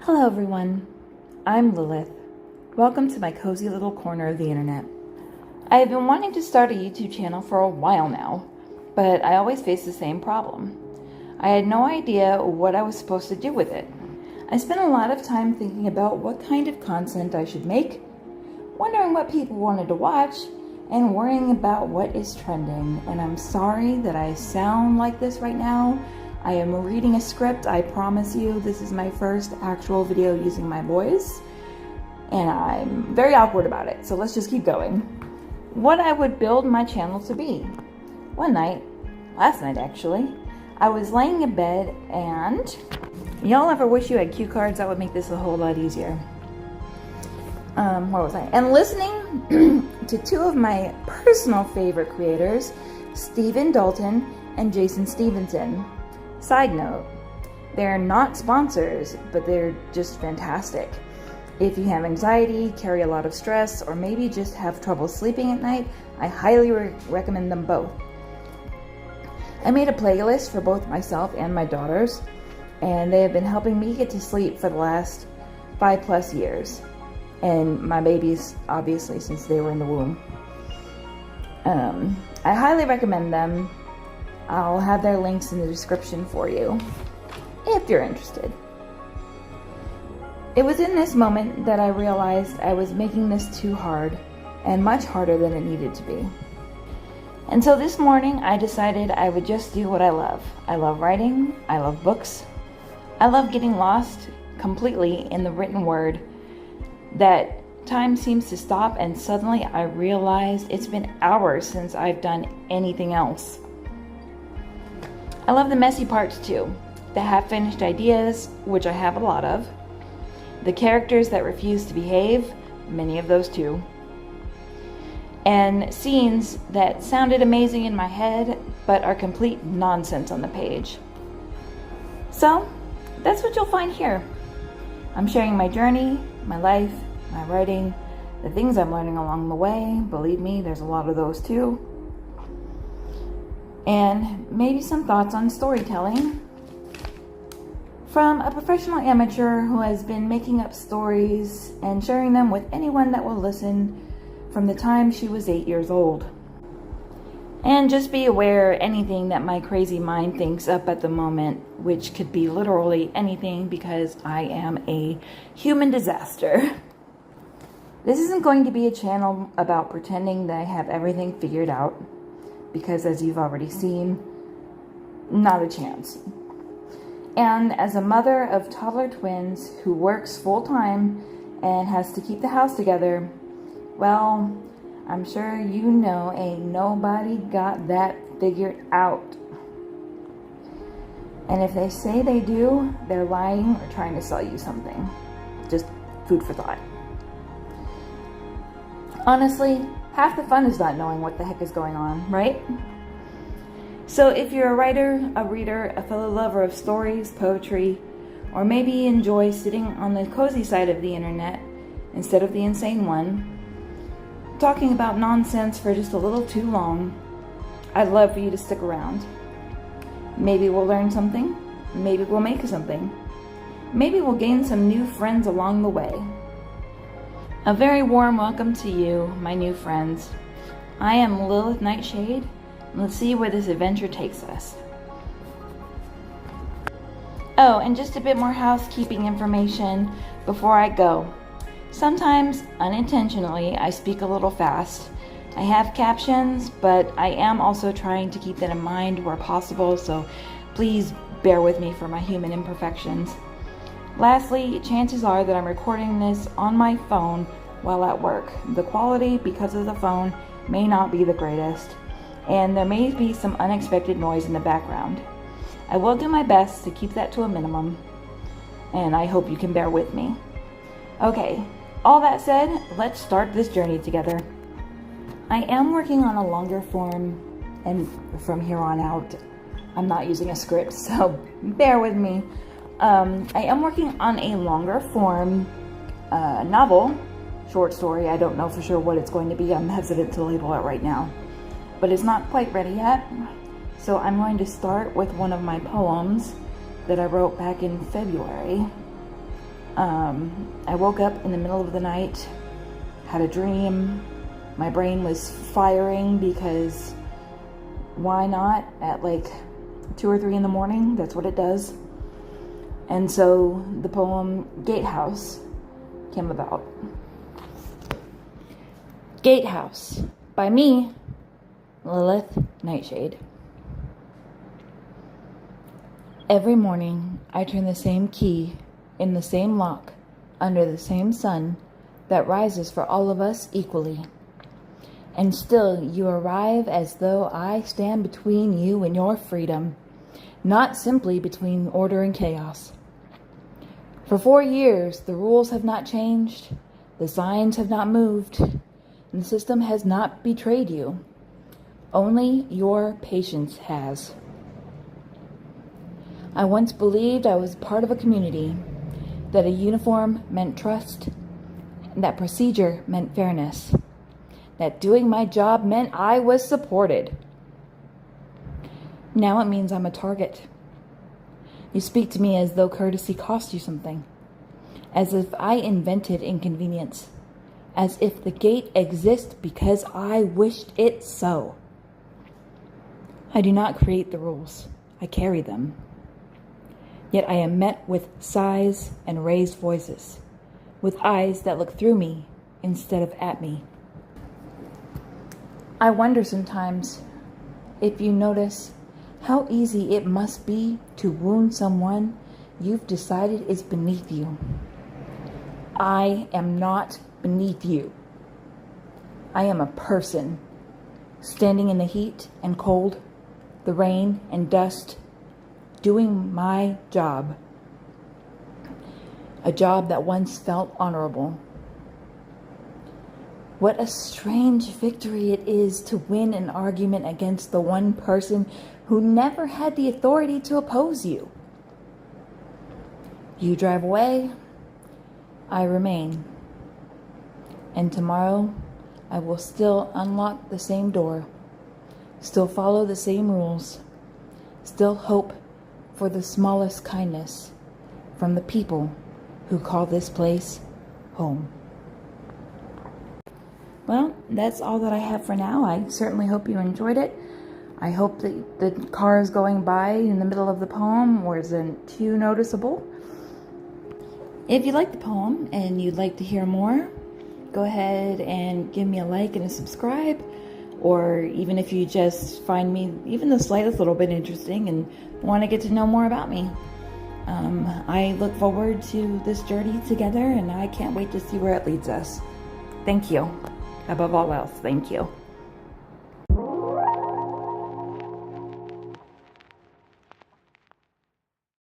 Hello everyone, I'm Lilith. Welcome to my cozy little corner of the internet. I have been wanting to start a YouTube channel for a while now, but I always face the same problem. I had no idea what I was supposed to do with it. I spent a lot of time thinking about what kind of content I should make, wondering what people wanted to watch, and worrying about what is trending. And I'm sorry that I sound like this right now. I am reading a script, I promise you. This is my first actual video using my voice, and I'm very awkward about it, so let's just keep going. What I would build my channel to be. One night, last night actually, I was laying in bed and... Y'all ever wish you had cue cards? That would make this a whole lot easier. Where was I? And listening to two of my personal favorite creators, Dalton and Jason Stevenson. Side note, they're not sponsors, but they're just fantastic. If you have anxiety, carry a lot of stress, or maybe just have trouble sleeping at night, I highly recommend them both. I made a playlist for both myself and my daughters, and they have been helping me get to sleep for the last 5+ years. And my babies, obviously, since they were in the womb. I highly recommend them. I'll have their links in the description for you, if you're interested. It was in this moment that I realized I was making this too hard, and much harder than it needed to be. And so this morning, I decided I would just do what I love. I love writing, I love books, I love getting lost completely in the written word. That time seems to stop, and suddenly I realized it's been hours since I've done anything else. I love the messy parts too. The half-finished ideas, which I have a lot of. The characters that refuse to behave, many of those too. And scenes that sounded amazing in my head, but are complete nonsense on the page. So, that's what you'll find here. I'm sharing my journey, my life, my writing, the things I'm learning along the way. Believe me, there's a lot of those too. And maybe some thoughts on storytelling from a professional amateur who has been making up stories and sharing them with anyone that will listen from the time she was 8 years old. And just be aware anything that my crazy mind thinks up at the moment, which could be literally anything because I am a human disaster. This isn't going to be a channel about pretending that I have everything figured out, because as you've already seen, not a chance. And as a mother of toddler twins who works full-time and has to keep the house together, well, I'm sure you know ain't nobody got that figured out. And if they say they do, they're lying or trying to sell you something. Just food for thought. Honestly, half the fun is not knowing what the heck is going on, right? So if you're a writer, a reader, a fellow lover of stories, poetry, or maybe enjoy sitting on the cozy side of the internet instead of the insane one, talking about nonsense for just a little too long, I'd love for you to stick around. Maybe we'll learn something. Maybe we'll make something. Maybe we'll gain some new friends along the way. A very warm welcome to you, my new friends. I am Lilith Nightshade. Let's see where this adventure takes us. Oh, and just a bit more housekeeping information before I go. Sometimes, unintentionally, I speak a little fast. I have captions, but I am also trying to keep that in mind where possible, so please bear with me for my human imperfections. Lastly, chances are that I'm recording this on my phone while at work. The quality, because of the phone, may not be the greatest, and there may be some unexpected noise in the background. I will do my best to keep that to a minimum, and I hope you can bear with me. Okay, all that said, let's start this journey together. I am working on a longer form, and from here on out, I'm not using a script, so bear with me. I am working on a longer form novel, short story. I don't know for sure what it's going to be. I'm hesitant to label it right now, but it's not quite ready yet. So I'm going to start with one of my poems that I wrote back in February. I woke up in the middle of the night, had a dream. My brain was firing because why not at like 2 or 3 in the morning? That's what it does. And so the poem Gatehouse came about. Gatehouse by me, Lilith Nightshade. Every morning I turn the same key in the same lock under the same sun that rises for all of us equally. And still you arrive as though I stand between you and your freedom, not simply between order and chaos. For 4 years, the rules have not changed, the signs have not moved, and the system has not betrayed you. Only your patience has. I once believed I was part of a community, that a uniform meant trust, and that procedure meant fairness, that doing my job meant I was supported. Now it means I'm a target. You speak to me as though courtesy cost you something, as if I invented inconvenience, as if the gate exists because I wished it so. I do not create the rules, I carry them. Yet I am met with sighs and raised voices, with eyes that look through me instead of at me. I wonder sometimes if you notice how easy it must be to wound someone you've decided is beneath you. I am not beneath you. I am a person, standing in the heat and cold, the rain and dust, doing my job. A job that once felt honorable. What a strange victory it is to win an argument against the one person who never had the authority to oppose you. You drive away, I remain. And tomorrow, I will still unlock the same door, still follow the same rules, still hope for the smallest kindness from the people who call this place home. Well, that's all that I have for now. I certainly hope you enjoyed it. I hope that the cars going by in the middle of the poem wasn't too noticeable. If you like the poem and you'd like to hear more, go ahead and give me a like and a subscribe. Or even if you just find me even the slightest little bit interesting and want to get to know more about me. I look forward to this journey together, and I can't wait to see where it leads us. Thank you. Above all else, thank you.